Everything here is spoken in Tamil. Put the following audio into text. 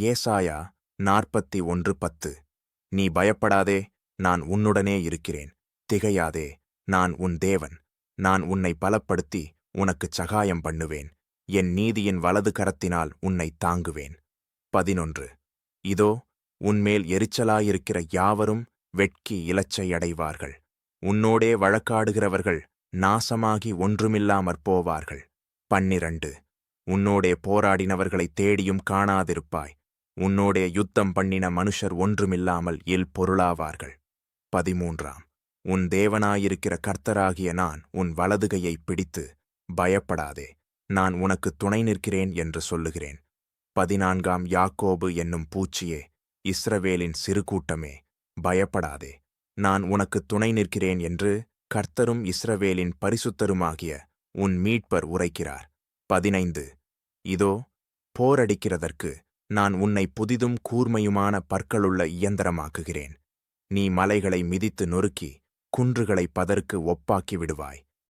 ஏசாயா 41:10. நீ பயப்படாதே, நான் உன்னுடனே இருக்கிறேன். திகையாதே, நான் உன் தேவன். நான் உன்னை பலப்படுத்தி உனக்குச் சகாயம் பண்ணுவேன். என் நீதியின் வலது கரத்தினால் உன்னைத் தாங்குவேன். 11. இதோ, உன்மேல் எரிச்சலாயிருக்கிற யாவரும் வெட்கி இலச்சை அடைவார்கள். உன்னோடே வழக்காடுகிறவர்கள் நாசமாகி ஒன்றுமில்லாமற் போவார்கள். 12. உன்னோடே போராடினவர்களைத் தேடியும் காணாதிருப்பாய். உன்னோடே யுத்தம் பண்ணின மனுஷர் ஒன்றுமில்லாமல் பொருளாவார்கள். 13. உன் தேவனாயிருக்கிற கர்த்தராகிய நான் உன் வலதுகையைப் பிடித்து, பயப்படாதே, நான் உனக்குத் துணை நிற்கிறேன் என்று சொல்லுகிறேன். 14. யாக்கோபு என்னும் பூச்சியே, இஸ்ரவேலின் சிறுகூட்டமே, பயப்படாதே, நான் உனக்குத் துணை நிற்கிறேன் என்று கர்த்தரும் இஸ்ரவேலின் பரிசுத்தருமாகிய உன் மீட்பர் உரைக்கிறார். 15. இதோ, போரடிக்கிறதற்கு நான் உன்னை புதிதும் கூர்மையுமான பற்களுள்ள இயந்திரமாக்குகிறேன். நீ மலைகளை மிதித்து நொறுக்கி குன்றுகளை பதருக்கு ஒப்பாக்கி விடுவாய்.